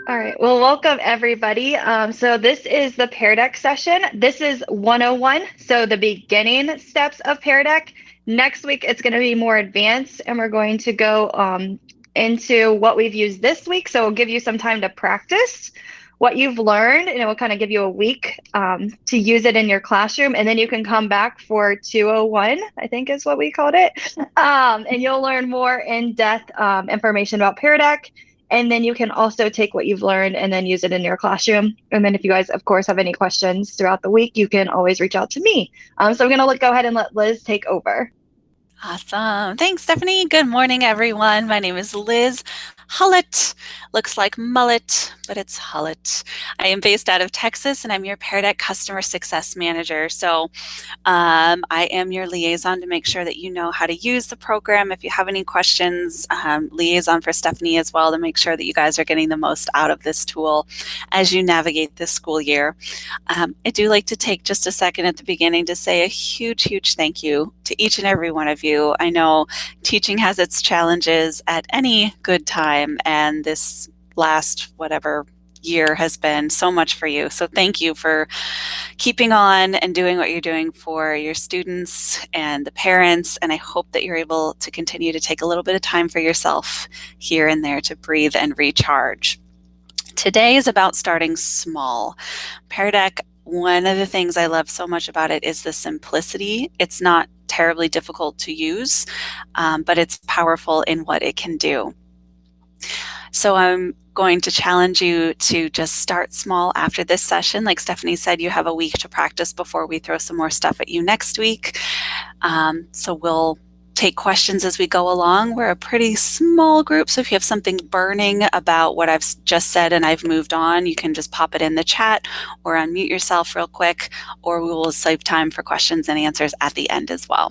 All right. Well, welcome everybody. So this is the PearDeck session. This is 101, so the beginning steps of PearDeck. Next week, it's going to be more advanced, and we're going to go into what we've used this week. So we'll give you some time to practice what you've learned, and it will kind of give you a week to use it in your classroom. And then you can come back for 201, I think is what we called it. And you'll learn more in-depth information about PearDeck. And then you can also take what you've learned and then use it in your classroom. And then if you guys, of course, have any questions throughout the week, you can always reach out to me. So I'm going to go ahead and let Liz take over. Awesome. Thanks, Stephanie. Good morning, everyone. My name is Liz Hullett. Looks like mullet, but it's Hullett. I am based out of Texas, and I'm your PearDeck Customer Success Manager. So I am your liaison to make sure that you know how to use the program. If you have any questions, liaison for Stephanie as well to make sure that you guys are getting the most out of this tool as you navigate this school year. I do like to take just a second at the beginning to say a huge, huge thank you to each and every one of you. I know teaching has its challenges at any good time, and this last year has been so much for you. So thank you for keeping on and doing what you're doing for your students and the parents, and I hope that you're able to continue to take a little bit of time for yourself here and there to breathe and recharge. Today is about starting small. PearDeck, one of the things I love so much about it is the simplicity. It's not terribly difficult to use, but it's powerful in what it can do. So I'm going to challenge you to just start small after this session. Like Stephanie said, you have a week to practice before we throw some more stuff at you next week. So we'll take questions as we go along. We're a pretty small group, so if you have something burning about what I've just said and I've moved on, you can just pop it in the chat or unmute yourself real quick, or we will save time for questions and answers at the end as well.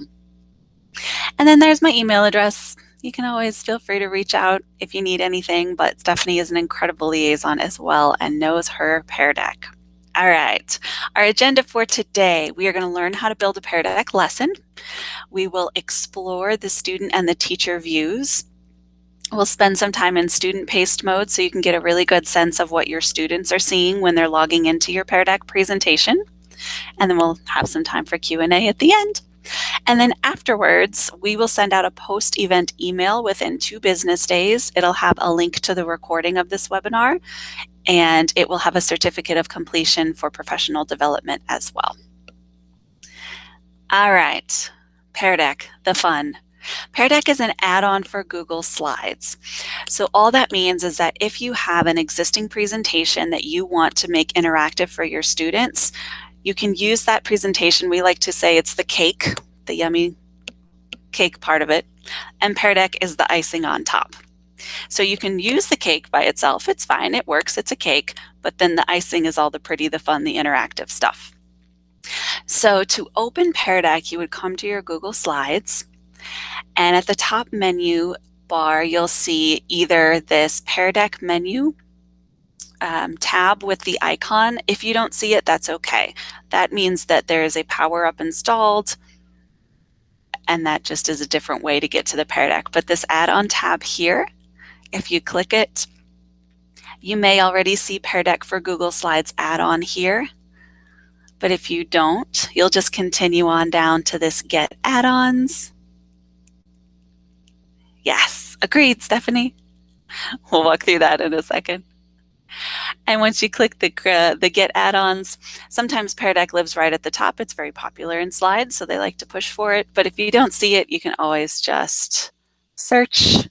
And then there's my email address. You can always feel free to reach out if you need anything, but Stephanie is an incredible liaison as well and knows her PearDeck. All right, our agenda for today, we are going to learn how to build a PearDeck lesson. We will explore the student and the teacher views. We'll spend some time in student paced mode so you can get a really good sense of what your students are seeing when they're logging into your PearDeck presentation. And then we'll have some time for Q&A at the end. And then afterwards, we will send out a post-event email within 2 business days. It'll have a link to the recording of this webinar, and it will have a certificate of completion for professional development as well. All right, PearDeck, the fun. PearDeck is an add-on for Google Slides. So all that means is that if you have an existing presentation that you want to make interactive for your students, you can use that presentation. We like to say it's the cake, the yummy cake part of it, and PearDeck is the icing on top. So you can use the cake by itself. It's fine, it works, it's a cake, but then the icing is all the pretty, the fun, the interactive stuff. So to open PearDeck, you would come to your Google Slides, and at the top menu bar, you'll see either this PearDeck menu tab with the icon. If you don't see it, that's okay. That means that there is a power-up installed, and that just is a different way to get to the PearDeck. But this add-on tab here, if you click it, you may already see PearDeck for Google Slides add-on here. But if you don't, you'll just continue on down to this Get Add-ons. Yes, agreed, Stephanie. We'll walk through that in a second. And once you click the Get Add-ons, sometimes PearDeck lives right at the top. It's very popular in slides, so they like to push for it. But if you don't see it, you can always just search,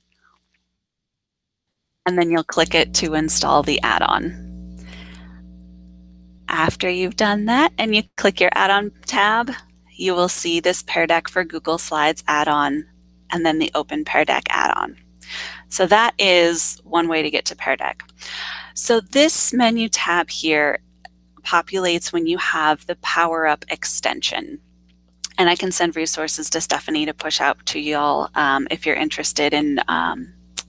and then you'll click it to install the add-on. After you've done that and you click your add-on tab, you will see this PearDeck for Google Slides add-on and then the Open PearDeck add-on. So that is one way to get to PearDeck. So this menu tab here populates when you have the Power Up extension. And I can send resources to Stephanie to push out to y'all if you're interested in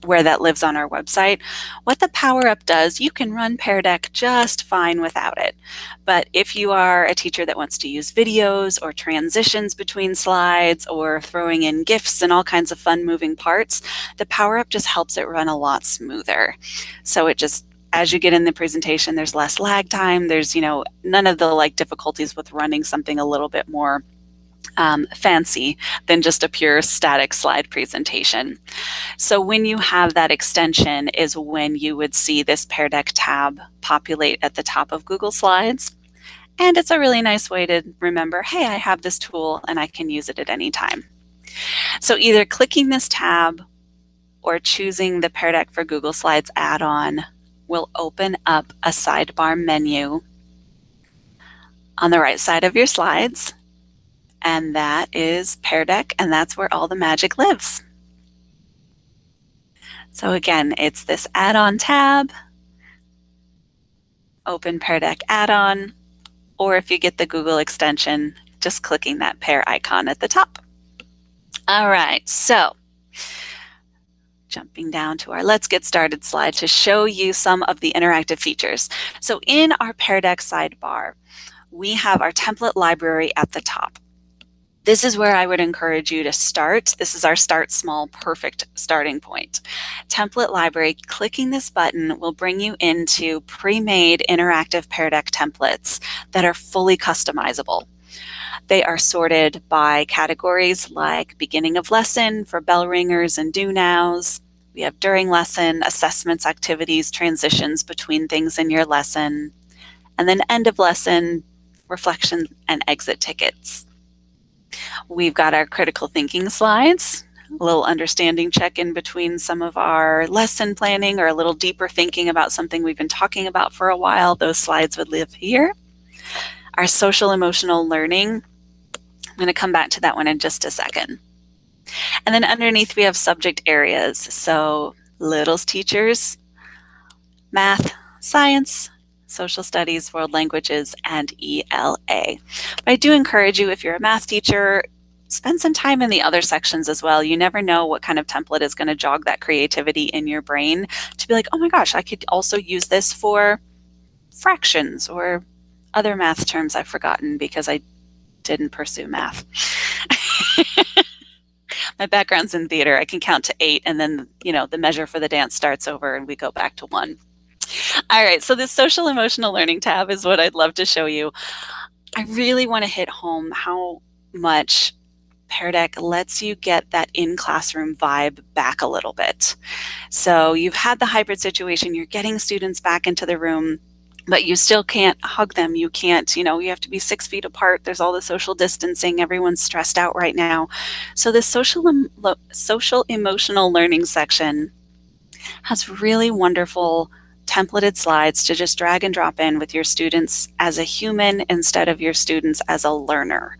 where that lives on our website. What the Power Up does, you can run PearDeck just fine without it. But if you are a teacher that wants to use videos or transitions between slides or throwing in GIFs and all kinds of fun moving parts, the Power Up just helps it run a lot smoother. So it just, as you get in the presentation, there's less lag time. There's, none of the difficulties with running something a little bit more fancy than just a pure static slide presentation. So when you have that extension is when you would see this PearDeck tab populate at the top of Google Slides. And it's a really nice way to remember, hey, I have this tool and I can use it at any time. So either clicking this tab or choosing the PearDeck for Google Slides add-on will open up a sidebar menu on the right side of your slides. And that is PearDeck, and that's where all the magic lives. So again, it's this add-on tab, open PearDeck add-on, or if you get the Google extension, just clicking that Pear icon at the top. All right, so jumping down to our Let's Get Started slide to show you some of the interactive features. So in our PearDeck sidebar, we have our template library at the top. This is where I would encourage you to start. This is our Start Small perfect starting point. Template library, clicking this button will bring you into pre-made interactive PearDeck templates that are fully customizable. They are sorted by categories like beginning of lesson for bell ringers and do nows. We have during lesson, assessments, activities, transitions between things in your lesson, and then end of lesson, reflection and exit tickets. We've got our critical thinking slides, a little understanding check in between some of our lesson planning or a little deeper thinking about something we've been talking about for a while. Those slides would live here. Our social emotional learning, I'm going to come back to that one in just a second. And then underneath we have subject areas. So littles teachers, math, science, social studies, world languages, and ELA. But I do encourage you, if you're a math teacher, spend some time in the other sections as well. You never know what kind of template is going to jog that creativity in your brain to be like, oh my gosh, I could also use this for fractions or other math terms I've forgotten because I didn't pursue math. My background's in theater. I can count to 8 and then, the measure for the dance starts over and we go back to 1. All right, so this social emotional learning tab is what I'd love to show you. I really want to hit home how much PearDeck lets you get that in-classroom vibe back a little bit. So you've had the hybrid situation, you're getting students back into the room, but you still can't hug them. You can't, you have to be 6 feet apart. There's all the social distancing. Everyone's stressed out right now. So this social emotional learning section has really wonderful templated slides to just drag and drop in with your students as a human instead of your students as a learner.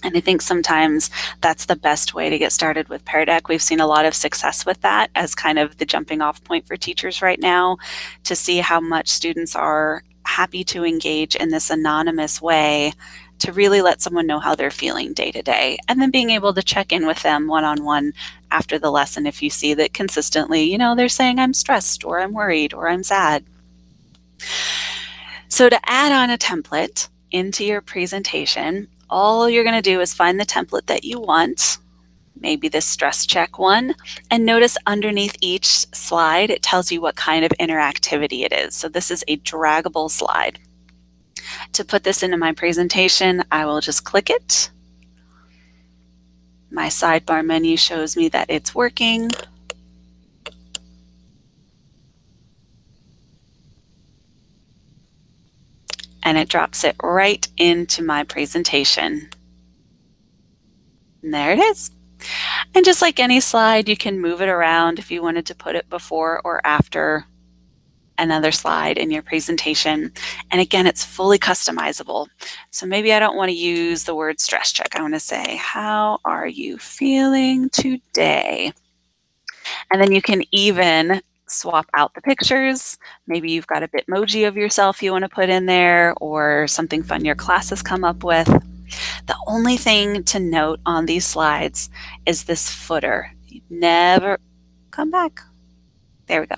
And I think sometimes that's the best way to get started with PearDeck. We've seen a lot of success with that as kind of the jumping off point for teachers right now to see how much students are happy to engage in this anonymous way to really let someone know how they're feeling day to day. And then being able to check in with them one-on-one after the lesson if you see that consistently, they're saying I'm stressed or I'm worried or I'm sad. So to add on a template into your presentation, all you're going to do is find the template that you want, maybe this stress check one, and notice underneath each slide, it tells you what kind of interactivity it is. So this is a draggable slide. To put this into my presentation, I will just click it. My sidebar menu shows me that it's working. And it drops it right into my presentation. And there it is. And just like any slide, you can move it around if you wanted to put it before or after another slide in your presentation. And again, it's fully customizable. So maybe I don't want to use the word stress check. I want to say, how are you feeling today? And then you can even swap out the pictures. Maybe you've got a Bitmoji of yourself you want to put in there or something fun your class has come up with. The only thing to note on these slides is this footer. Never come back. There we go.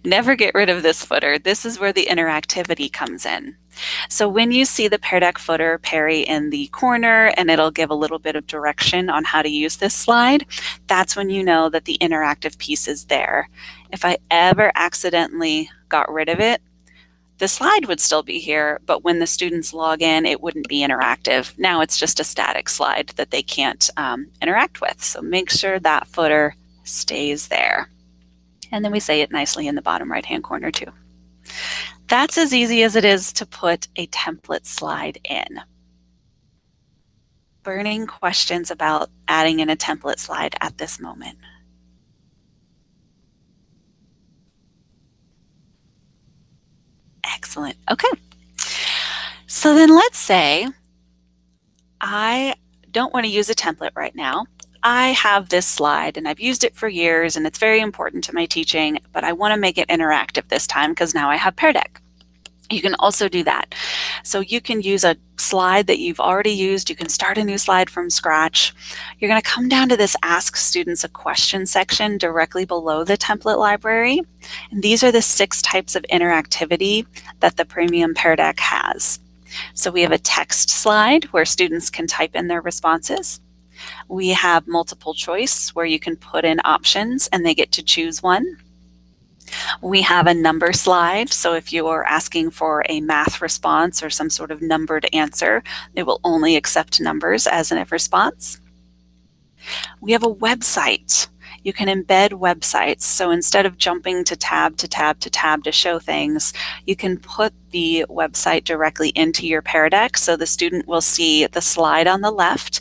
Never get rid of this footer. This is where the interactivity comes in. So when you see the PearDeck footer, Perry, in the corner, and it'll give a little bit of direction on how to use this slide, that's when you know that the interactive piece is there. If I ever accidentally got rid of it, the slide would still be here, but when the students log in, it wouldn't be interactive. Now it's just a static slide that they can't interact with. So make sure that footer stays there. And then we say it nicely in the bottom right-hand corner too. That's as easy as it is to put a template slide in. Burning questions about adding in a template slide at this moment? Excellent. Okay. So then let's say I don't want to use a template right now. I have this slide and I've used it for years and it's very important to my teaching, but I want to make it interactive this time because now I have PearDeck. You can also do that. So you can use a slide that you've already used. You can start a new slide from scratch. You're going to come down to this Ask Students a Question section directly below the template library. And these are the 6 types of interactivity that the premium PearDeck has. So we have a text slide where students can type in their responses. We have multiple choice where you can put in options and they get to choose one. We have a number slide, so if you are asking for a math response or some sort of numbered answer, it will only accept numbers as a response. We have a website. You can embed websites, so instead of jumping to tab to tab to tab to show things, you can put the website directly into your PearDeck so the student will see the slide on the left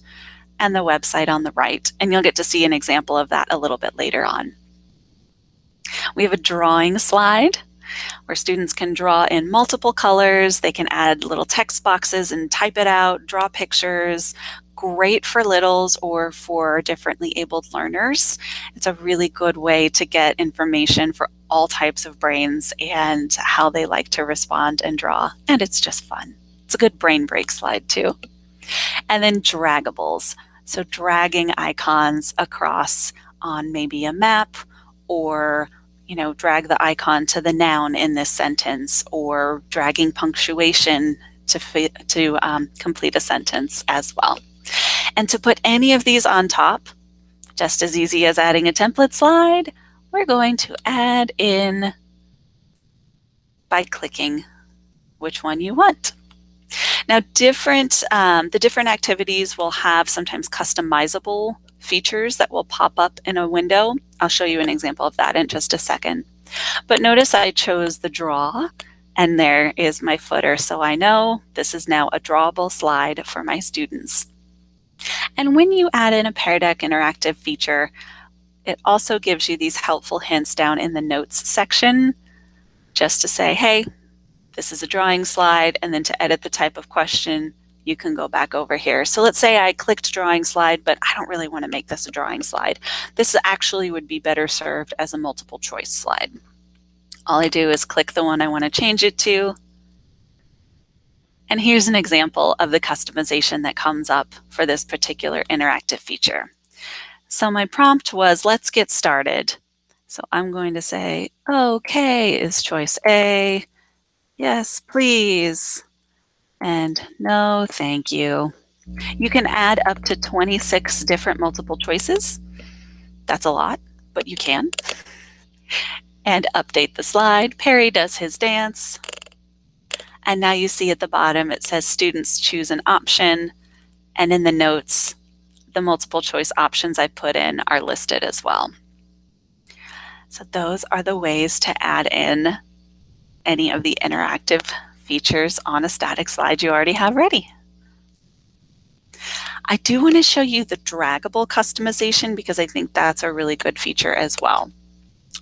and the website on the right, and you'll get to see an example of that a little bit later on. We have a drawing slide where students can draw in multiple colors. They can add little text boxes and type it out, draw pictures. Great for littles or for differently abled learners. It's a really good way to get information for all types of brains and how they like to respond and draw. And it's just fun. It's a good brain break slide too. And then draggables. So dragging icons across on maybe a map, or drag the icon to the noun in this sentence, or dragging punctuation to complete a sentence as well. And to put any of these on top, just as easy as adding a template slide, we're going to add in by clicking which one you want. Now, the different activities will have sometimes customizable features that will pop up in a window. I'll show you an example of that in just a second. But notice I chose the draw, and there is my footer, so I know this is now a drawable slide for my students. And when you add in a PearDeck interactive feature, it also gives you these helpful hints down in the notes section, just to say, hey, this is a drawing slide, and then to edit the type of question, you can go back over here. So let's say I clicked drawing slide, but I don't really want to make this a drawing slide. This actually would be better served as a multiple choice slide. All I do is click the one I want to change it to. And here's an example of the customization that comes up for this particular interactive feature. So my prompt was, let's get started. So I'm going to say, okay is choice A. Yes, please. And no, thank you. You can add up to 26 different multiple choices. That's a lot, but you can. And update the slide. Perry does his dance. And now you see at the bottom, it says students choose an option. And in the notes, the multiple choice options I put in are listed as well. So those are the ways to add in any of the interactive features on a static slide you already have ready. I do want to show you the draggable customization because I think that's a really good feature as well.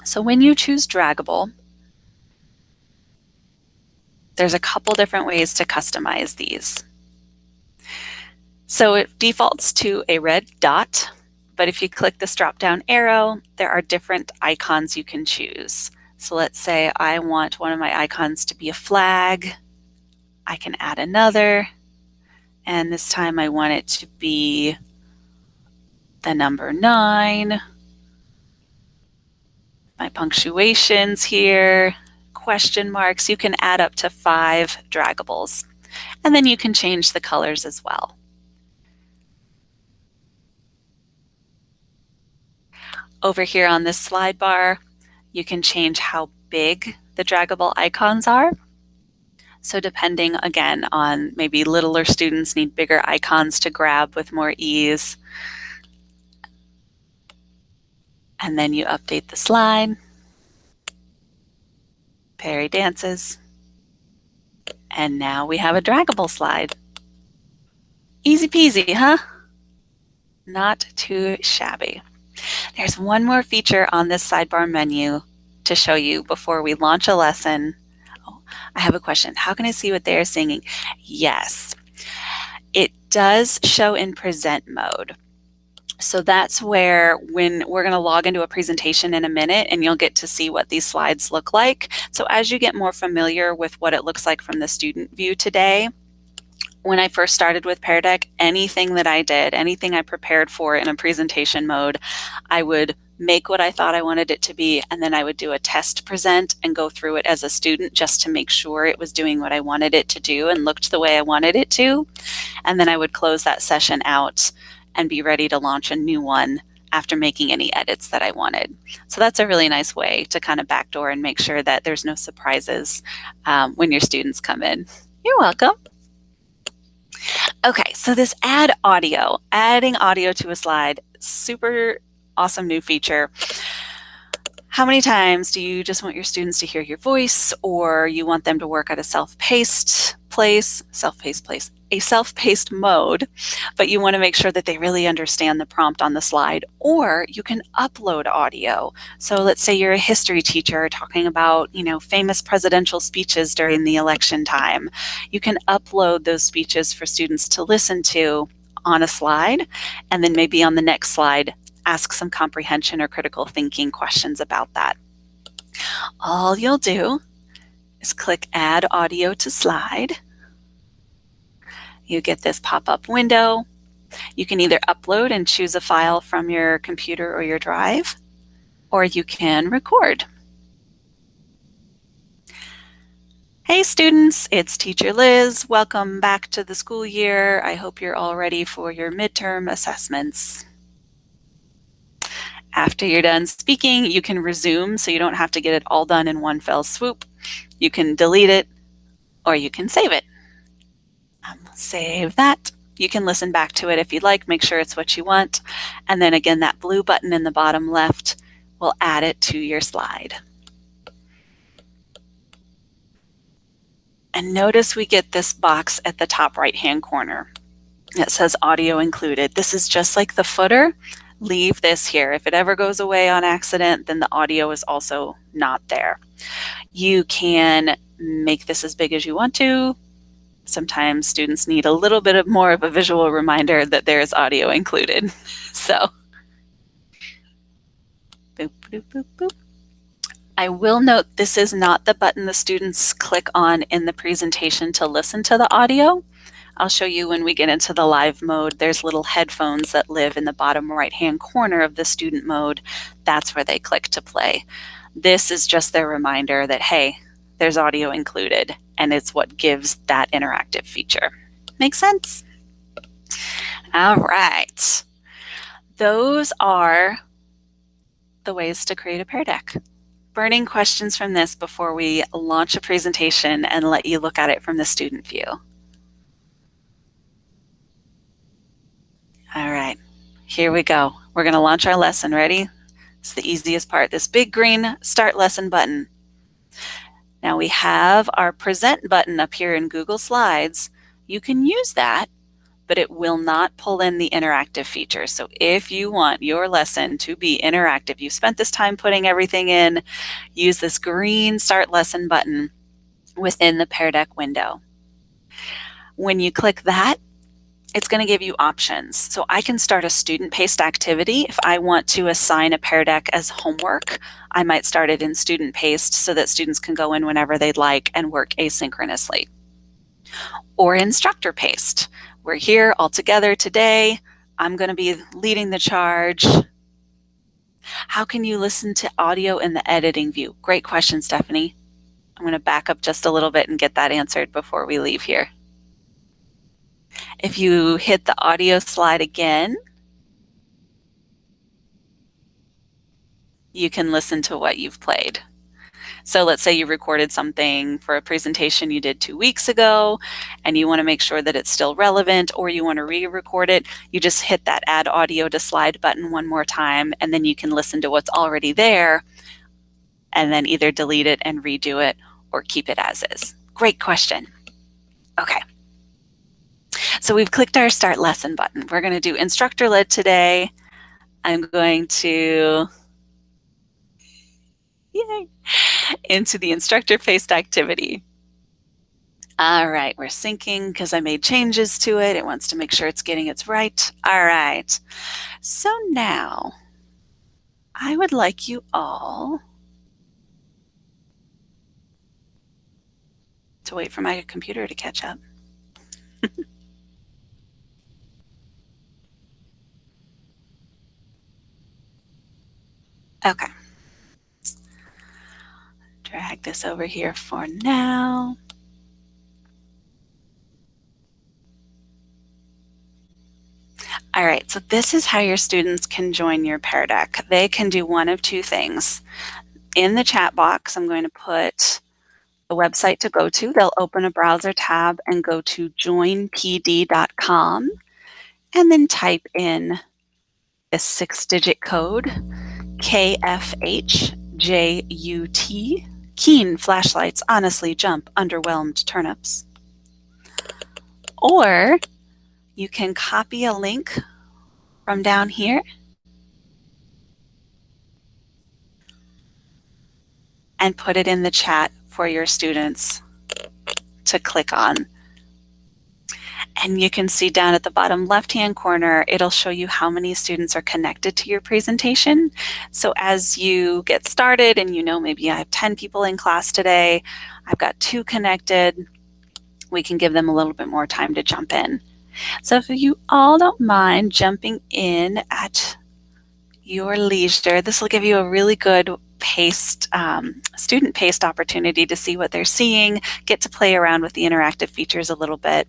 So when you choose draggable, there's a couple different ways to customize these. So it defaults to a red dot, but if you click this drop-down arrow, there are different icons you can choose. So let's say I want one of my icons to be a flag. I can add another, and this time I want it to be the number 9. my punctuations here, question marks. You can add up to 5 draggables. And then you can change the colors as well. Over here on this slide bar, you can change how big the draggable icons are. So depending, again, on maybe littler students need bigger icons to grab with more ease. And then you update the slide. Perry dances. And now we have a draggable slide. Easy peasy, huh? Not too shabby. There's one more feature on this sidebar menu to show you before we launch a lesson. Oh, I have a question. How can I see what they are singing? Yes, it does show in present mode. So that's where when we're going to log into a presentation in a minute and you'll get to see what these slides look like. So as you get more familiar with what it looks like from the student view today, when I first started with PearDeck, anything that I did, anything I prepared for in a presentation mode, I would make what I thought I wanted it to be, and then I would do a test present and go through it as a student just to make sure it was doing what I wanted it to do and looked the way I wanted it to. And then I would close that session out and be ready to launch a new one after making any edits that I wanted. So that's a really nice way to kind of backdoor and make sure that there's no surprises when your students come in. You're welcome. Okay, so this adding audio to a slide, super awesome new feature. How many times do you just want your students to hear your voice, or you want them to work at a self-paced mode, but you want to make sure that they really understand the prompt on the slide? Or you can upload audio. So let's say you're a history teacher talking about, famous presidential speeches during the election time. You can upload those speeches for students to listen to on a slide, and then maybe on the next slide, ask some comprehension or critical thinking questions about that. All you'll do is click Add Audio to Slide. You get this pop-up window. You can either upload and choose a file from your computer or your drive, or you can record. Hey students, it's Teacher Liz. Welcome back to the school year. I hope you're all ready for your midterm assessments. After you're done speaking, you can resume, so you don't have to get it all done in one fell swoop. You can delete it, or you can save it. Save that. You can listen back to it if you'd like, make sure it's what you want. And then again, that blue button in the bottom left will add it to your slide. And notice we get this box at the top right-hand corner. It says audio included. This is just like the footer. Leave this here. If it ever goes away on accident, then the audio is also not there. You can make this as big as you want to. Sometimes students need a little bit more of a visual reminder that there is audio included. So, boop, boop, boop, boop. I will note this is not the button the students click on in the presentation to listen to the audio. I'll show you when we get into the live mode. There's little headphones that live in the bottom right-hand corner of the student mode. That's where they click to play. This is just their reminder that, hey, there's audio included, and it's what gives that interactive feature. Make sense? All right. Those are the ways to create a PearDeck. Burning questions from this before we launch a presentation and let you look at it from the student view. All right, here we go. We're going to launch our lesson. Ready? It's the easiest part. This big green Start Lesson button. Now we have our Present button up here in Google Slides. You can use that, but it will not pull in the interactive feature. So if you want your lesson to be interactive, you spent this time putting everything in, use this green Start Lesson button within the PearDeck window. When you click that, it's going to give you options. So I can start a student-paced activity. If I want to assign a PearDeck as homework, I might start it in student-paced so that students can go in whenever they'd like and work asynchronously. Or instructor-paced. We're here all together today. I'm going to be leading the charge. How can you listen to audio in the editing view? Great question, Stephanie. I'm going to back up just a little bit and get that answered before we leave here. If you hit the audio slide again, you can listen to what you've played. So let's say you recorded something for a presentation you did 2 weeks ago and you want to make sure that it's still relevant, or you want to re-record it. You just hit that add audio to slide button one more time, and then you can listen to what's already there and then either delete it and redo it or keep it as is. Great question. Okay. So we've clicked our start lesson button. We're going to do instructor led today. I'm going to into the instructor faced activity. All right, we're syncing because I made changes to it. It wants to make sure it's getting its right. All right. So now I would like you all to wait for my computer to catch up. Okay. Drag this over here for now. All right, so this is how your students can join your PearDeck. They can do one of two things. In the chat box, I'm going to put a website to go to. They'll open a browser tab and go to joinpd.com and then type in a 6-digit code, KFHJUT, keen flashlights, honestly jump, underwhelmed turnips. Or you can copy a link from down here and put it in the chat for your students to click on. And you can see down at the bottom left-hand corner, it'll show you how many students are connected to your presentation. So as you get started and you know maybe I have 10 people in class today, I've got 2 connected, we can give them a little bit more time to jump in. So if you all don't mind jumping in at your leisure, this will give you a really good paced, student-paced opportunity to see what they're seeing, get to play around with the interactive features a little bit,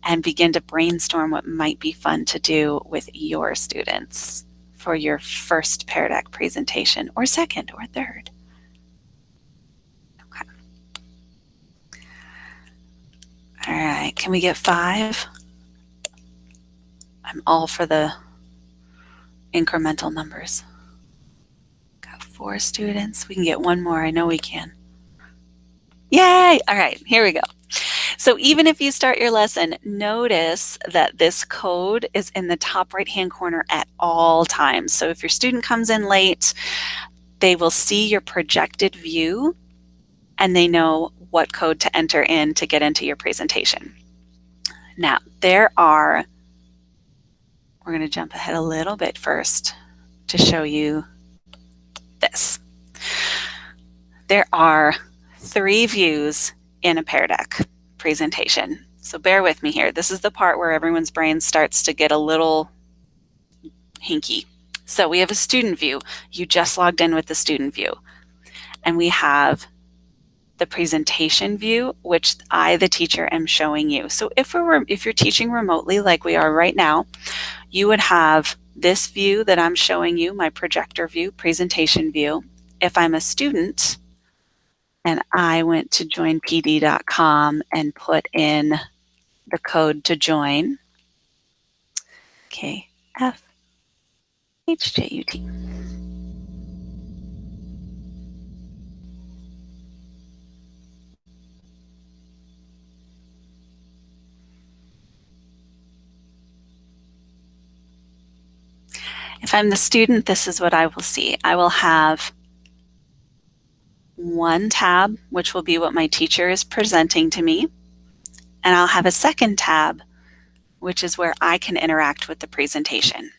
and begin to brainstorm what might be fun to do with your students for your first PearDeck presentation, or second, or third. Okay. All right, can we get 5? I'm all for the incremental numbers. Got 4 students. We can get 1 more. I know we can. Yay! All right, here we go. So even if you start your lesson, notice that this code is in the top right-hand corner at all times. So if your student comes in late, they will see your projected view and they know what code to enter in to get into your presentation. Now, we're going to jump ahead a little bit first to show you this. There are 3 views in a PearDeck presentation. So bear with me here. This is the part where everyone's brain starts to get a little hinky. So we have a student view. You just logged in with the student view. And we have the presentation view, which I, the teacher, am showing you. So if you're teaching remotely like we are right now, you would have this view that I'm showing you, my projector view, presentation view. If I'm a student and I went to joinpd.com and put in the code to join, KFHJUT. If I'm the student, this is what I will see. I will have 1 tab, which will be what my teacher is presenting to me. And I'll have a second tab, which is where I can interact with the presentation.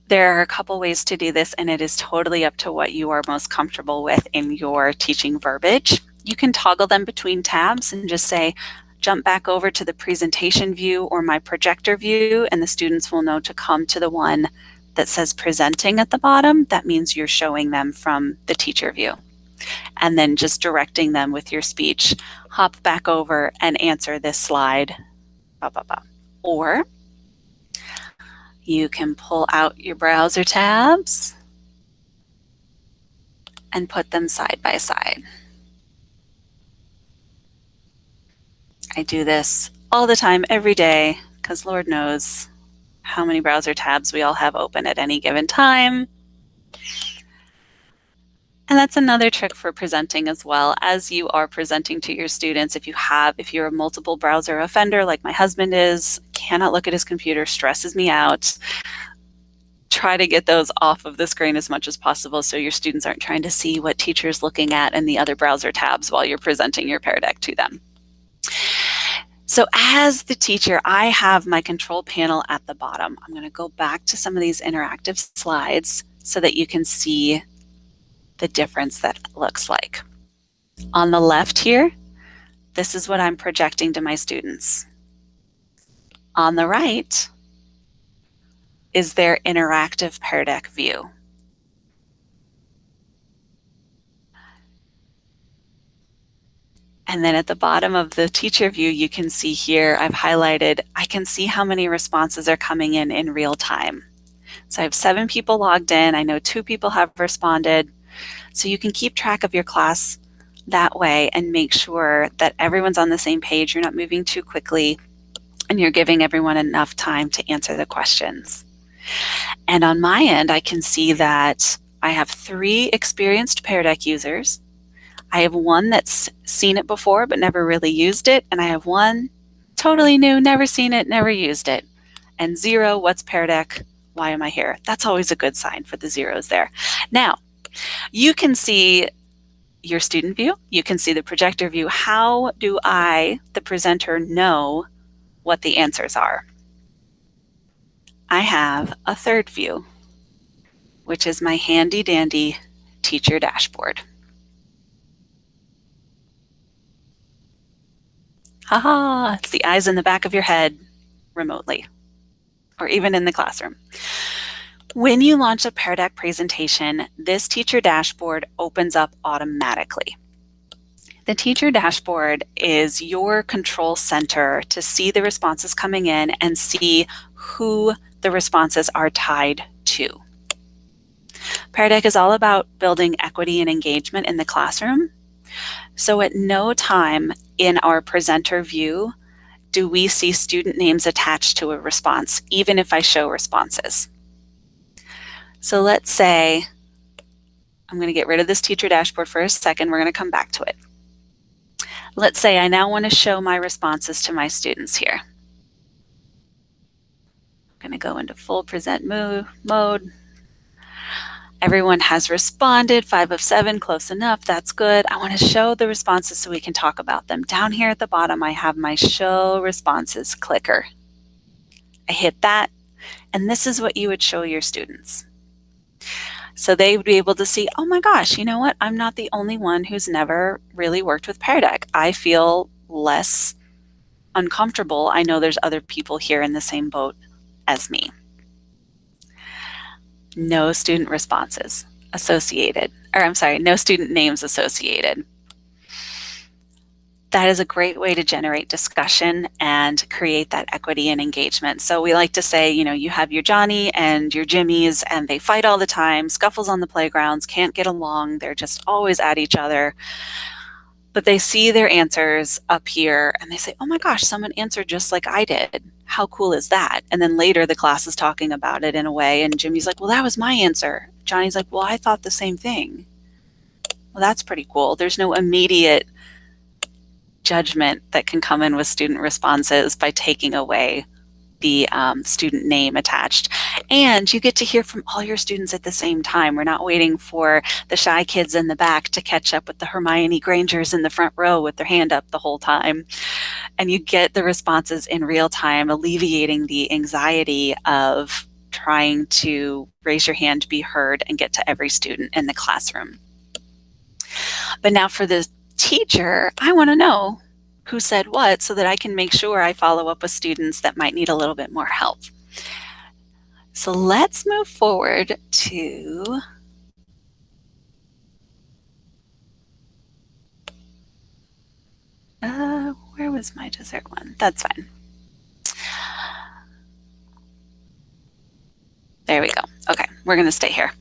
There are a couple ways to do this, and it is totally up to what you are most comfortable with in your teaching verbiage. You can toggle them between tabs and just say, jump back over to the presentation view or my projector view, and the students will know to come to the one that says presenting at the bottom. That means you're showing them from the teacher view. And then just directing them with your speech, hop back over and answer this slide. Or you can pull out your browser tabs and put them side by side. I do this all the time, every day, because Lord knows how many browser tabs we all have open at any given time. And that's another trick for presenting as well. As you are presenting to your students, if you're a multiple browser offender like my husband is, cannot look at his computer, stresses me out, try to get those off of the screen as much as possible so your students aren't trying to see what teacher's looking at in the other browser tabs while you're presenting your PearDeck to them. So as the teacher, I have my control panel at the bottom. I'm going to go back to some of these interactive slides so that you can see the difference that looks like. On the left here, this is what I'm projecting to my students. On the right is their interactive PearDeck view. And then at the bottom of the teacher view, you can see here, I've highlighted, I can see how many responses are coming in real time. So I have 7 people logged in. I know 2 people have responded. So you can keep track of your class that way and make sure that everyone's on the same page, you're not moving too quickly, and you're giving everyone enough time to answer the questions. And on my end, I can see that I have 3 experienced PearDeck users. I have 1 that's seen it before but never really used it, and I have 1 totally new, never seen it, never used it. And 0, what's PearDeck? Why am I here? That's always a good sign for the zeros there. Now, you can see your student view, you can see the projector view. How do I, the presenter, know what the answers are? I have a third view, which is my handy dandy teacher dashboard. Haha, it's the eyes in the back of your head remotely, or even in the classroom. When you launch a PearDeck presentation, this teacher dashboard opens up automatically. The teacher dashboard is your control center to see the responses coming in and see who the responses are tied to. PearDeck is all about building equity and engagement in the classroom. So at no time in our presenter view do we see student names attached to a response, even if I show responses. So let's say, I'm going to get rid of this teacher dashboard for a second. We're going to come back to it. Let's say I now want to show my responses to my students here. I'm going to go into full present mode. Everyone has responded, 5 of 7, close enough, that's good. I want to show the responses so we can talk about them. Down here at the bottom, I have my show responses clicker. I hit that, and this is what you would show your students. So they would be able to see, oh my gosh, you know what? I'm not the only one who's never really worked with PearDeck. I feel less uncomfortable. I know there's other people here in the same boat as me. No student responses associated, or I'm sorry, no student names associated. That is a great way to generate discussion and create that equity and engagement. So we like to say, you know, you have your Johnny and your Jimmys and they fight all the time, scuffles on the playgrounds, can't get along, they're just always at each other. But they see their answers up here and they say, oh my gosh, someone answered just like I did. How cool is that? And then later the class is talking about it in a way and Jimmy's like, well, that was my answer. Johnny's like, well, I thought the same thing. Well, that's pretty cool. There's no immediate judgment that can come in with student responses by taking away the student name attached. And you get to hear from all your students at the same time. We're not waiting for the shy kids in the back to catch up with the Hermione Grangers in the front row with their hand up the whole time. And you get the responses in real time, alleviating the anxiety of trying to raise your hand, be heard, and get to every student in the classroom. But now for the teacher, I want to know, who said what so that I can make sure I follow up with students that might need a little bit more help. So let's move forward to where was my dessert one? That's fine. There we go. Okay, we're going to stay here.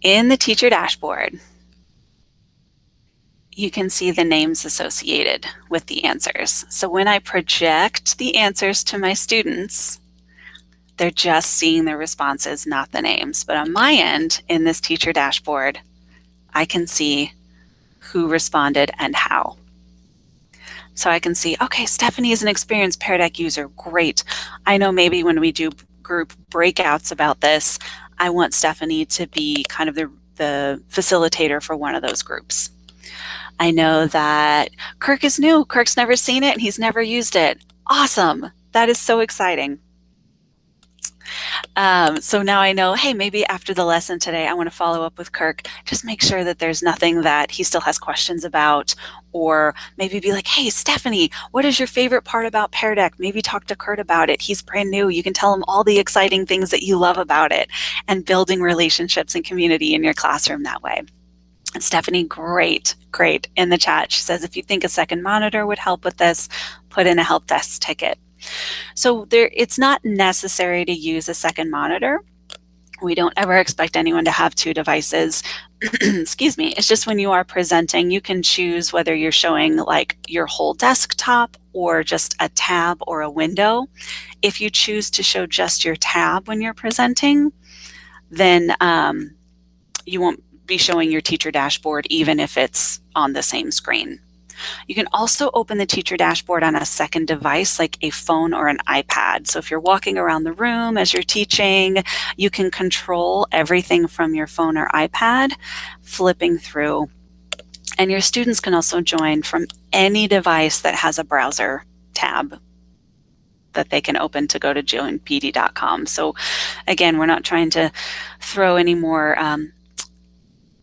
In the teacher dashboard, you can see the names associated with the answers. So when I project the answers to my students, they're just seeing the responses, not the names. But on my end, in this teacher dashboard, I can see who responded and how. So I can see, okay, Stephanie is an experienced PearDeck user. Great. I know maybe when we do group breakouts about this, I want Stephanie to be kind of the facilitator for one of those groups. I know that Kirk is new. Kirk's never seen it and he's never used it. Awesome. That is so exciting. So now I know, hey, maybe after the lesson today, I want to follow up with Kirk. Just make sure that there's nothing that he still has questions about, or maybe be like, hey, Stephanie, what is your favorite part about PearDeck? Maybe talk to Kurt about it. He's brand new. You can tell him all the exciting things that you love about it, and building relationships and community in your classroom that way. And Stephanie, great in the chat. She says, if you think a second monitor would help with this, put in a help desk ticket. So it's not necessary to use a second monitor. We don't ever expect anyone to have two devices. Excuse me. It's just when you are presenting, you can choose whether you're showing like your whole desktop or just a tab or a window. If you choose to show just your tab when you're presenting, then you won't be showing your teacher dashboard even if it's on the same screen. You can also open the teacher dashboard on a second device like a phone or an iPad. So if you're walking around the room as you're teaching, you can control everything from your phone or iPad, flipping through. And your students can also join from any device that has a browser tab that they can open to go to joinpd.com. So again, we're not trying to throw any more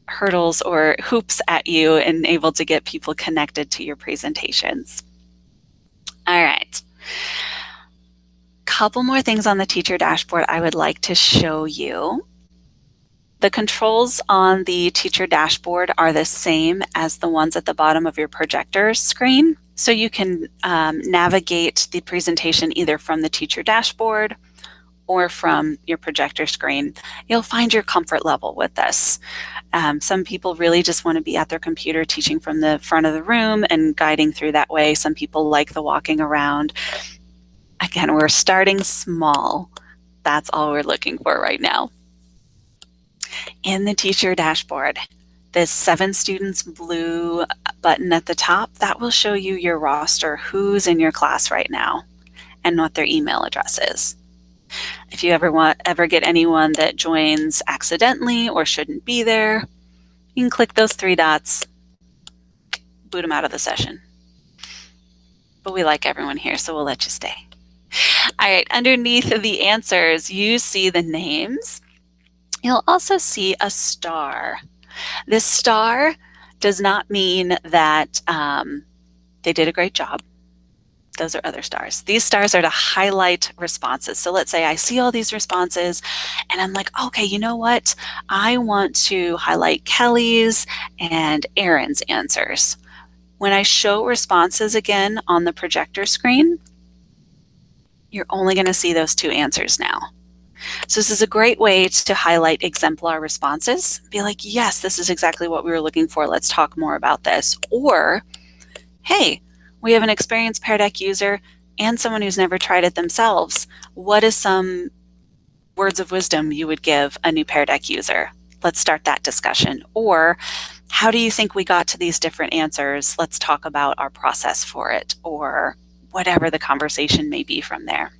hurdles or hoops at you and able to get people connected to your presentations. All right. Couple more things on the teacher dashboard I would like to show you. The controls on the teacher dashboard are the same as the ones at the bottom of your projector screen. So you can navigate the presentation either from the teacher dashboard or from your projector screen. You'll find your comfort level with this. Some people really just want to be at their computer teaching from the front of the room and guiding through that way. Some people like the walking around. Again, we're starting small. That's all we're looking for right now. In the teacher dashboard, this 7 students blue button at the top, that will show you your roster, who's in your class right now, and what their email address is. If you ever get anyone that joins accidentally or shouldn't be there, you can click those 3 dots, boot them out of the session. But we like everyone here, so we'll let you stay. All right, underneath the answers, you see the names. You'll also see a star. This star does not mean that they did a great job. Those are other stars. These stars are to highlight responses. So let's say I see all these responses and I'm like, okay, you know what? I want to highlight Kelly's and Aaron's answers. When I show responses again on the projector screen, you're only going to see those 2 answers now. So this is a great way to highlight exemplar responses. Be like, yes, this is exactly what we were looking for. Let's talk more about this. Or, hey, we have an experienced PearDeck user and someone who's never tried it themselves. What is some words of wisdom you would give a new PearDeck user? Let's start that discussion. Or how do you think we got to these different answers? Let's talk about our process for it, or whatever the conversation may be from there.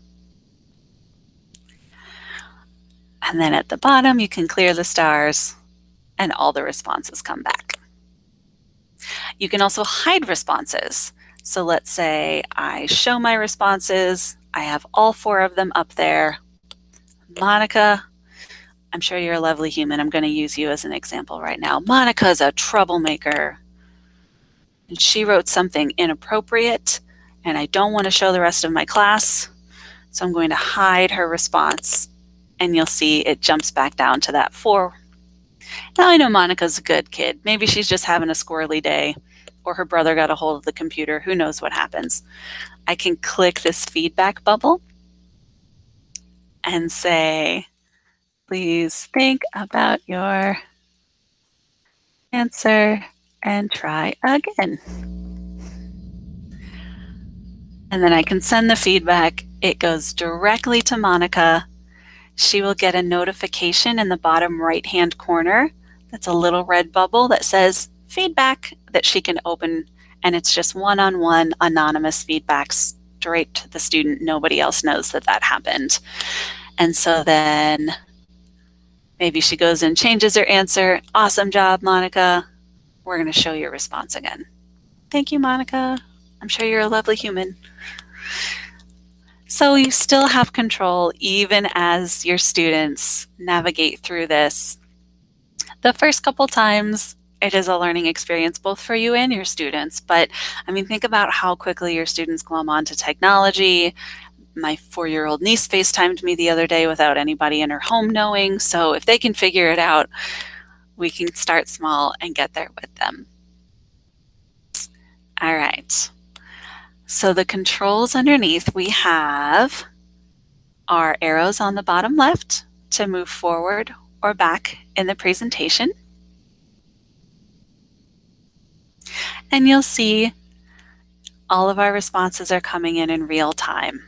And then at the bottom, you can clear the stars and all the responses come back. You can also hide responses. So let's say I show my responses. I have all 4 of them up there. Monica, I'm sure you're a lovely human. I'm going to use you as an example right now. Monica's a troublemaker. and she wrote something inappropriate, and I don't want to show the rest of my class, so I'm going to hide her response, and you'll see it jumps back down to that 4. Now I know Monica's a good kid. Maybe she's just having a squirrely day, or her brother got a hold of the computer. Who knows what happens? I can click this feedback bubble and say, please think about your answer and try again. And then I can send the feedback. It goes directly to Monica. She will get a notification in the bottom right-hand corner. That's a little red bubble that says feedback that she can open, and it's just one-on-one anonymous feedback straight to the student. Nobody else knows that that happened. And so then maybe she goes and changes her answer. Awesome job, Monica. We're going to show your response again. Thank you, Monica. I'm sure you're a lovely human. So you still have control even as your students navigate through this. The first couple times, it is a learning experience both for you and your students. But I mean, think about how quickly your students glom onto technology. My 4-year-old niece FaceTimed me the other day without anybody in her home knowing. So if they can figure it out, we can start small and get there with them. All right. So the controls underneath, we have our arrows on the bottom left to move forward or back in the presentation. And you'll see all of our responses are coming in real time.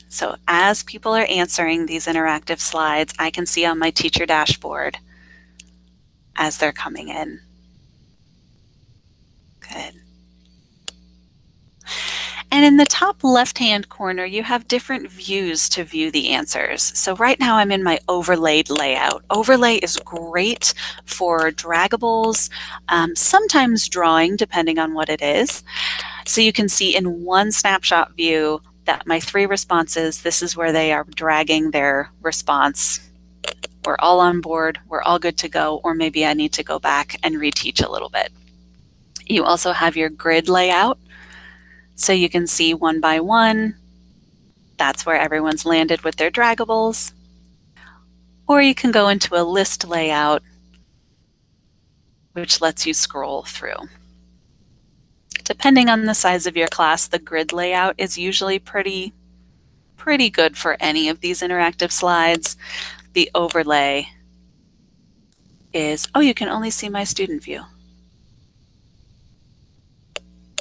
So as people are answering these interactive slides, I can see on my teacher dashboard as they're coming in. Good. And in the top left-hand corner, you have different views to view the answers. So right now I'm in my overlaid layout. Overlay is great for draggables, sometimes drawing, depending on what it is. So you can see in one snapshot view that my 3 responses, this is where they are dragging their response. We're all on board, we're all good to go, or maybe I need to go back and reteach a little bit. You also have your grid layout. So you can see one by one, that's where everyone's landed with their draggables. Or you can go into a list layout, which lets you scroll through. Depending on the size of your class, the grid layout is usually pretty good for any of these interactive slides. The overlay is, oh, you can only see my student view.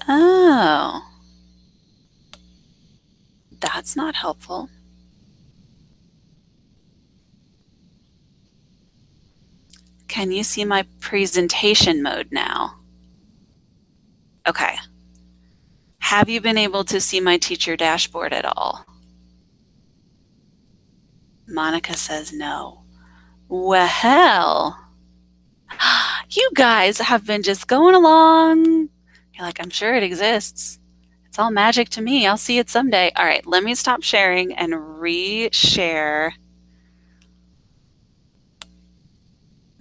Oh. That's not helpful. Can you see my presentation mode now? Okay. Have you been able to see my teacher dashboard at all? Monica says no. Well, you guys have been just going along. You're like, I'm sure it exists. It's all magic to me. I'll see it someday. All right, let me stop sharing and re-share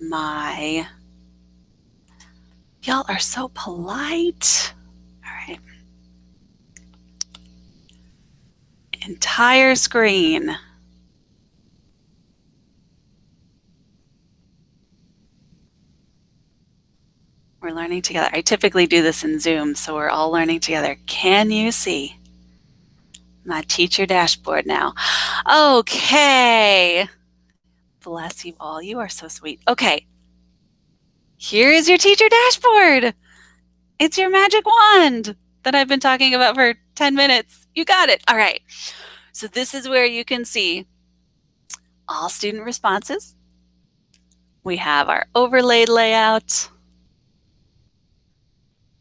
my... Y'all are so polite. All right. Entire screen. We're learning together. I typically do this in Zoom, so we're all learning together. Can you see my teacher dashboard now? Okay. Bless you all. You are so sweet. Okay. Here is your teacher dashboard. It's your magic wand that I've been talking about for 10 minutes. You got it. All right. So this is where you can see all student responses. We have our overlaid layout.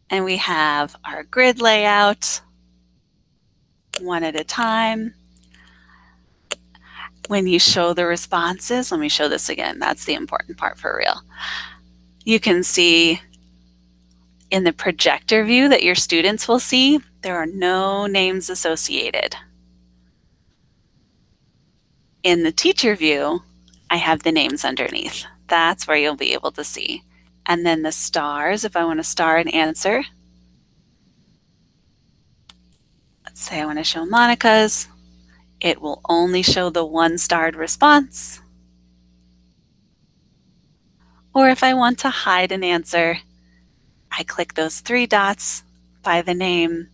And we have our grid layout, one at a time. When you show the responses, let me show this again. That's the important part for real. You can see in the projector view that your students will see, there are no names associated. In the teacher view, I have the names underneath. That's where you'll be able to see. And then the stars, if I want to star an answer, Let's say I want to show Monica's. It will only show the 1-starred response. Or if I want to hide an answer, I click those 3 dots by the name,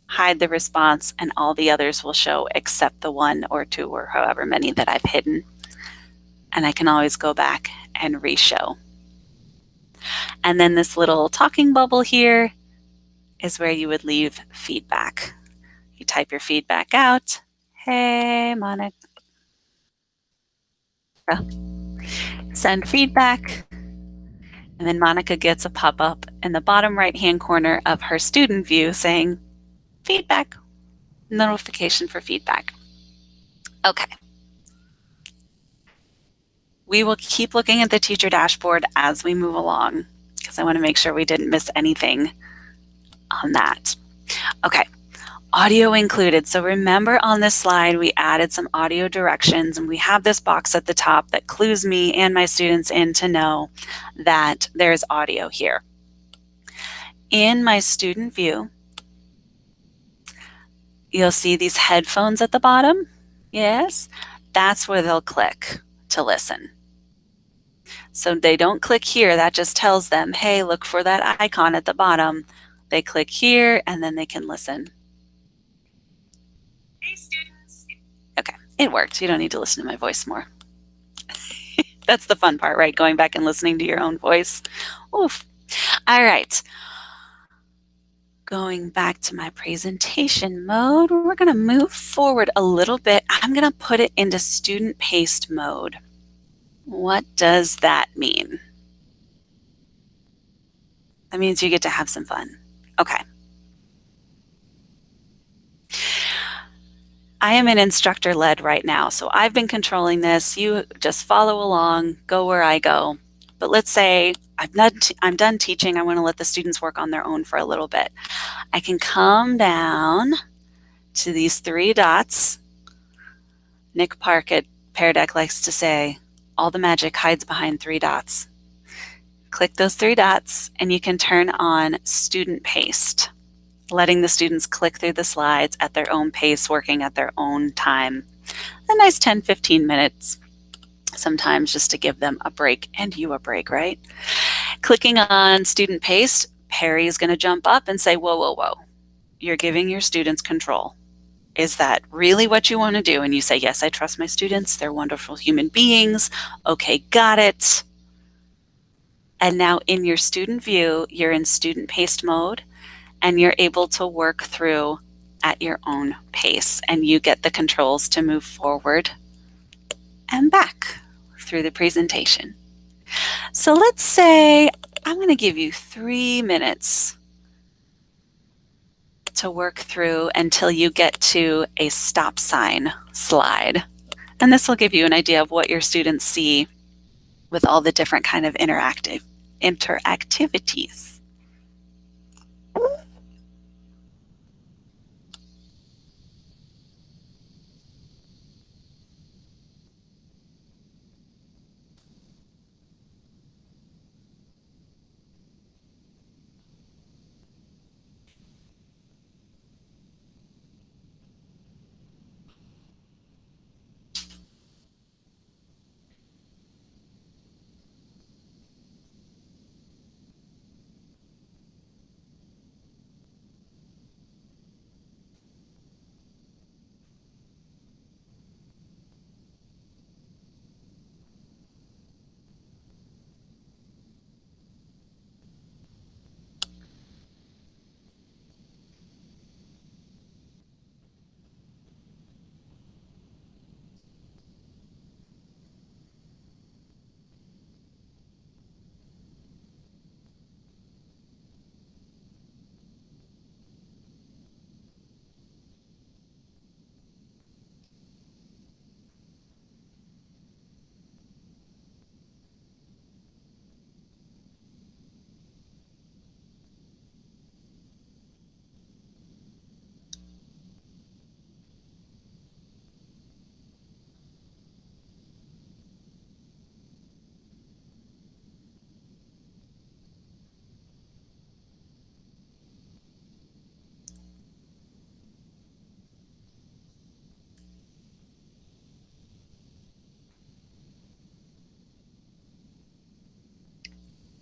hide the response, and all the others will show except the 1 or 2 or however many that I've hidden. And I can always go back and re-show. And then this little talking bubble here is where you would leave feedback. You type your feedback out. Hey, Monica. Send feedback. And then Monica gets a pop-up in the bottom right-hand corner of her student view saying, feedback, notification for feedback. Okay. We will keep looking at the teacher dashboard as we move along because I want to make sure we didn't miss anything on that. Okay. Audio included. So remember on this slide, we added some audio directions and we have this box at the top that clues me and my students in to know that there's audio here. In my student view, you'll see these headphones at the bottom. Yes, that's where they'll click to listen. So they don't click here. That just tells them, hey, look for that icon at the bottom. They click here and then they can listen. Hey, students. Okay, it worked. You don't need to listen to my voice more. That's the fun part, right? Going back and listening to your own voice. Oof. All right. Going back to my presentation mode, we're going to move forward a little bit. I'm going to put it into student-paced mode. What does that mean? That means you get to have some fun. Okay. I am an instructor-led right now, so I've been controlling this. You just follow along, go where I go. But let's say I'm done teaching. I want to let the students work on their own for a little bit. I can come down to these 3 dots. Nick Park at PearDeck likes to say, all the magic hides behind 3 dots. Click those 3 dots and you can turn on student paced, letting the students click through the slides at their own pace, working at their own time. A nice 10-15 minutes, sometimes just to give them a break and you a break, right? Clicking on student paced, Perry is going to jump up and say, whoa, whoa, whoa. You're giving your students control. Is that really what you want to do? And you say, yes, I trust my students. They're wonderful human beings. Okay, got it. And now in your student view, you're in student paced mode and you're able to work through at your own pace and you get the controls to move forward and back through the presentation. So let's say I'm going to give you 3 minutes to work through until you get to a stop sign slide. And this will give you an idea of what your students see with all the different kind of interactivities.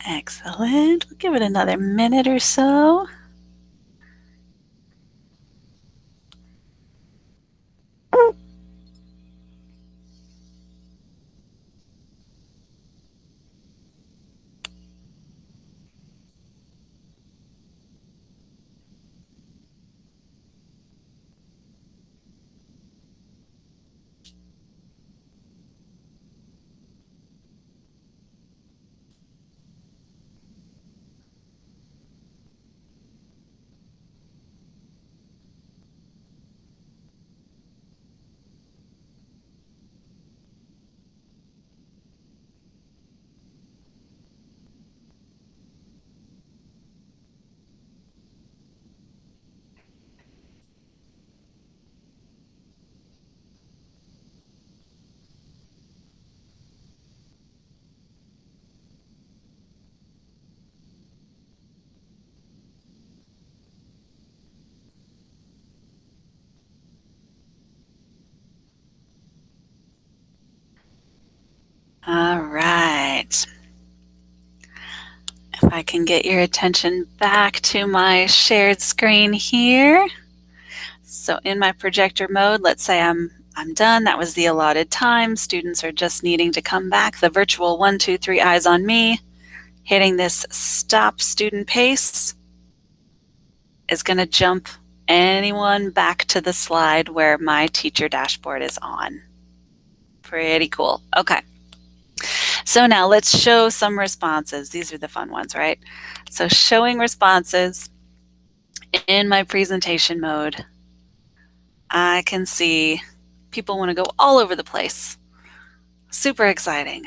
Excellent. We'll give it another minute or so. All right. If I can get your attention back to my shared screen here. So in my projector mode, let's say I'm done. That was the allotted time. Students are just needing to come back. The virtual 1, 2, 3 eyes on me, hitting this stop student pace is going to jump anyone back to the slide where my teacher dashboard is on. Pretty cool. Okay. So now let's show some responses. These are the fun ones, right? So showing responses in my presentation mode, I can see people want to go all over the place. Super exciting.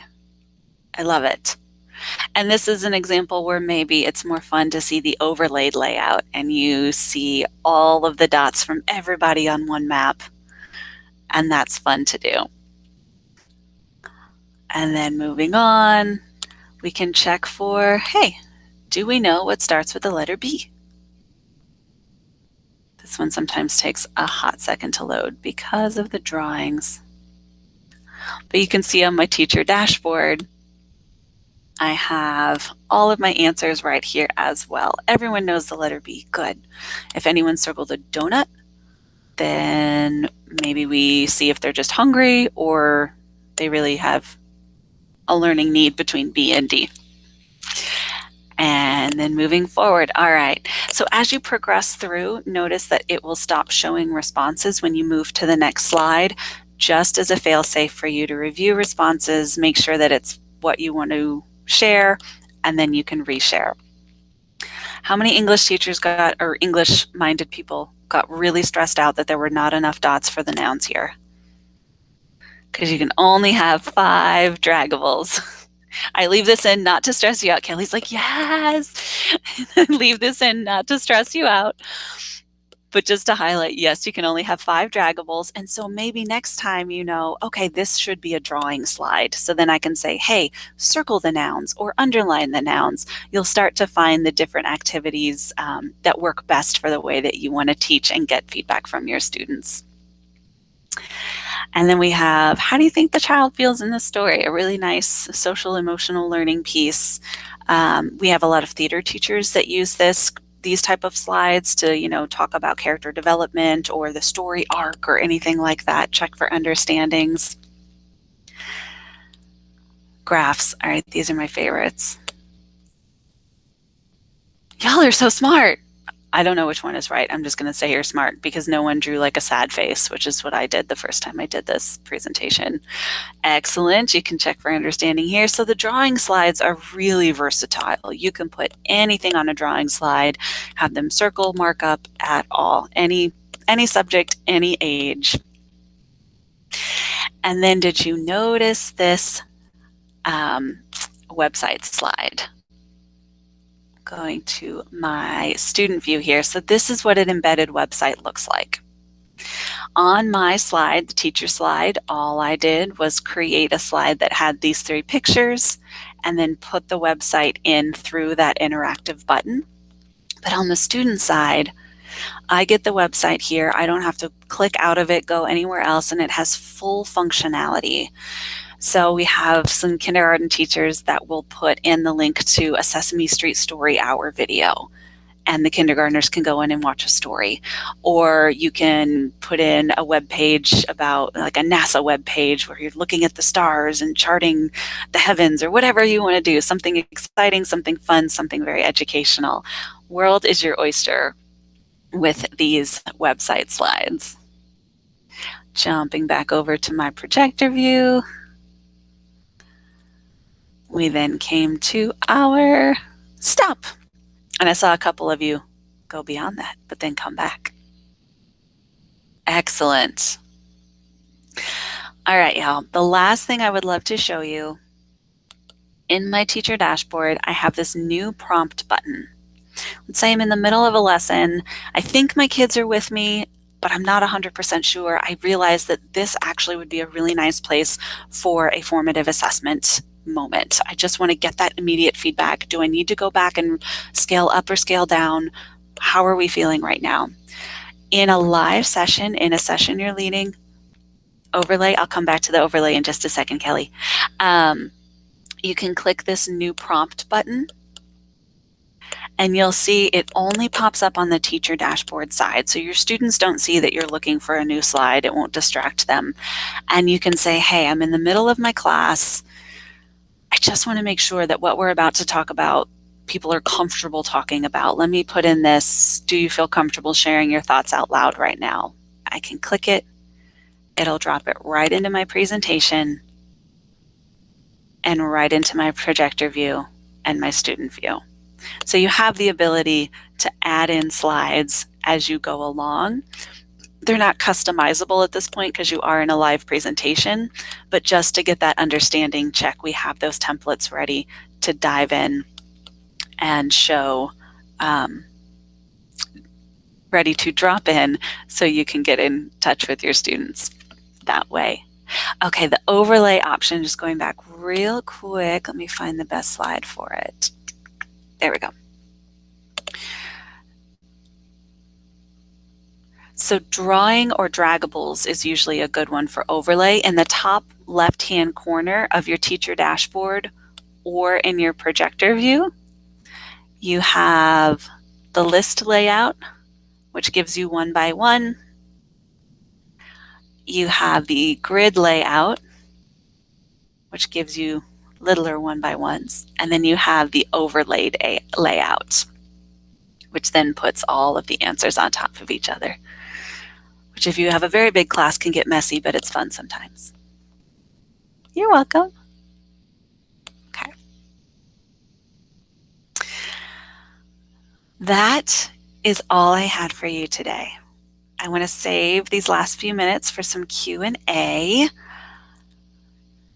I love it. And this is an example where maybe it's more fun to see the overlaid layout and you see all of the dots from everybody on one map. And that's fun to do. And then moving on, we can check for, hey, do we know what starts with the letter B? This one sometimes takes a hot second to load because of the drawings. But you can see on my teacher dashboard, I have all of my answers right here as well. Everyone knows the letter B. Good. If anyone circled a donut, then maybe we see if they're just hungry or they really have a learning need between B and D. And then moving forward, all right. So as you progress through, notice that it will stop showing responses when you move to the next slide, just as a fail-safe for you to review responses, make sure that it's what you want to share, and then you can reshare. How many English teachers got, or English-minded people got really stressed out that there were not enough dots for the nouns here? Because you can only have 5 draggables. I leave this in not to stress you out. Kelly's like, yes. Leave this in not to stress you out. But just to highlight, yes, you can only have 5 draggables. And so maybe next time you know, okay, this should be a drawing slide. So then I can say, hey, circle the nouns or underline the nouns. You'll start to find the different activities that work best for the way that you want to teach and get feedback from your students. And then we have, how do you think the child feels in this story? A really nice social emotional learning piece. We have a lot of theater teachers that use these type of slides to, talk about character development or the story arc or anything like that. Check for understandings. Graphs. All right, these are my favorites. Y'all are so smart. I don't know which one is right. I'm just going to say you're smart because no one drew like a sad face, which is what I did the first time I did this presentation. Excellent. You can check for understanding here. So the drawing slides are really versatile. You can put anything on a drawing slide, have them circle, mark up at all, any subject, any age. And then did you notice this website slide? Going to my student view here. So this is what an embedded website looks like. On my slide, the teacher slide, all I did was create a slide that had these 3 pictures and then put the website in through that interactive button. But on the student side, I get the website here. I don't have to click out of it, go anywhere else, and it has full functionality. So we have some kindergarten teachers that will put in the link to a Sesame Street Story Hour video, and the kindergartners can go in and watch a story. Or you can put in a web page about, like a NASA web page, where you're looking at the stars and charting the heavens, or whatever you want to do. Something exciting, something fun, something very educational. World is your oyster with these website slides. Jumping back over to my projector view. We then came to our stop. And I saw a couple of you go beyond that, but then come back. Excellent. All right, y'all. The last thing I would love to show you, in my teacher dashboard, I have this new prompt button. Let's say I'm in the middle of a lesson. I think my kids are with me, but I'm not 100% sure. I realized that this actually would be a really nice place for a formative assessment moment. I just want to get that immediate feedback. Do I need to go back and scale up or scale down? How are we feeling right now? In a live session, in a session you're leading, overlay, I'll come back to the overlay in just a second, Kelly. You can click this new prompt button, and you'll see it only pops up on the teacher dashboard side. So your students don't see that you're looking for a new slide. It won't distract them. And you can say, hey, I'm in the middle of my class. I just want to make sure that what we're about to talk about, people are comfortable talking about. Let me put in this, do you feel comfortable sharing your thoughts out loud right now? I can click it. It'll drop it right into my presentation and right into my projector view and my student view. So you have the ability to add in slides as you go along. They're not customizable at this point because you are in a live presentation, but just to get that understanding check, we have those templates ready to dive in and show, ready to drop in so you can get in touch with your students that way. Okay, the overlay option, just going back real quick, let me find the best slide for it. There we go. So drawing or draggables is usually a good one for overlay. In the top left-hand corner of your teacher dashboard or in your projector view, you have the list layout, which gives you one by one. You have the grid layout, which gives you littler one by ones. And then you have the overlaid layout, which then puts all of the answers on top of each other, which if you have a very big class can get messy, but it's fun sometimes. You're welcome. Okay. That is all I had for you today. I want to save these last few minutes for some Q&A.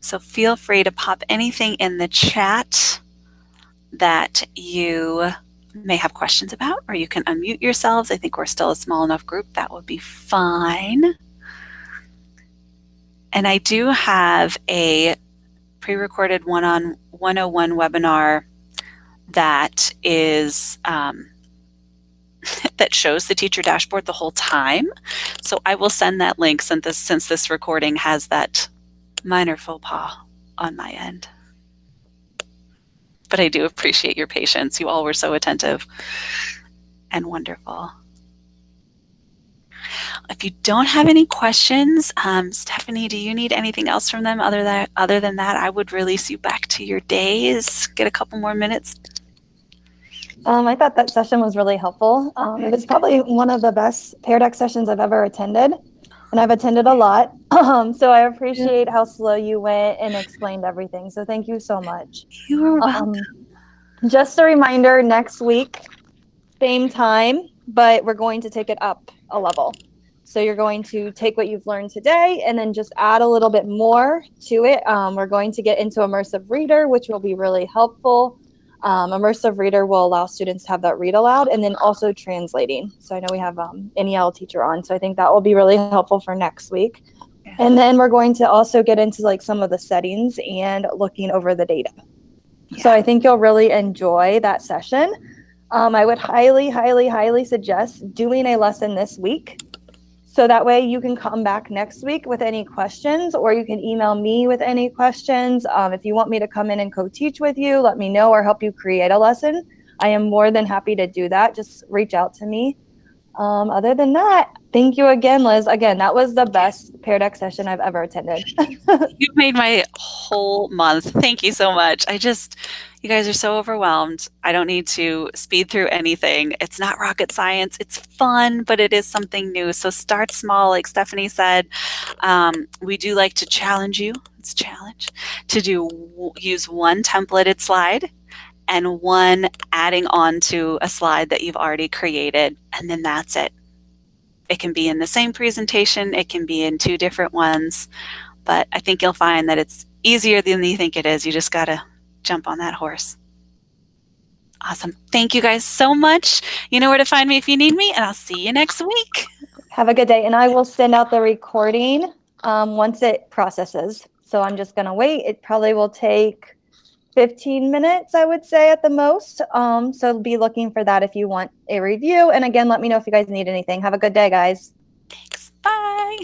So feel free to pop anything in the chat that you may have questions about, or you can unmute yourselves. I think we're still a small enough group that would be fine. And I do have a pre-recorded 101 webinar that is that shows the teacher dashboard the whole time. So I will send that link since this recording has that minor faux pas on my end. But I do appreciate your patience. You all were so attentive and wonderful. If you don't have any questions, Stephanie, do you need anything else from them other than that? I would release you back to your days. Get a couple more minutes. I thought that session was really helpful. It was probably one of the best PearDeck sessions I've ever attended, and I've attended a lot. So I appreciate how slow you went and explained everything. So thank you so much. You are welcome. Just a reminder, next week, same time, but we're going to take it up a level. So you're going to take what you've learned today and then just add a little bit more to it. We're going to get into immersive reader, which will be really helpful. Immersive reader will allow students to have that read aloud, and then also translating. So I know we have an EL teacher on, so I think that will be really helpful for next week. Yeah. And then we're going to also get into like some of the settings and looking over the data. Yeah. So I think you'll really enjoy that session. I would highly, highly, highly suggest doing a lesson this week So that way you can come back next week with any questions, or you can email me with any questions. If you want me to come in and co-teach with you, let me know, or help you create a lesson. I am more than happy to do that. Just reach out to me. Other than that, thank you again, Liz. Again, that was the best PearDeck session I've ever attended. You made my whole month. Thank you so much. You guys are so overwhelmed. I don't need to speed through anything. It's not rocket science. It's fun, but it is something new. So start small, like Stephanie said. We do like to challenge you. It's a challenge to use one templated slide and one adding on to a slide that you've already created, and then that's it. It can be in the same presentation. It can be in two different ones. But I think you'll find that it's easier than you think it is. You just got to jump on that horse. Awesome. Thank you guys so much. You know where to find me if you need me, and I'll see you next week. Have a good day. And I will send out the recording once it processes. So I'm just going to wait. It probably will take 15 minutes, I would say, at the most. So be looking for that if you want a review. And again, let me know if you guys need anything. Have a good day, guys. Thanks. Bye.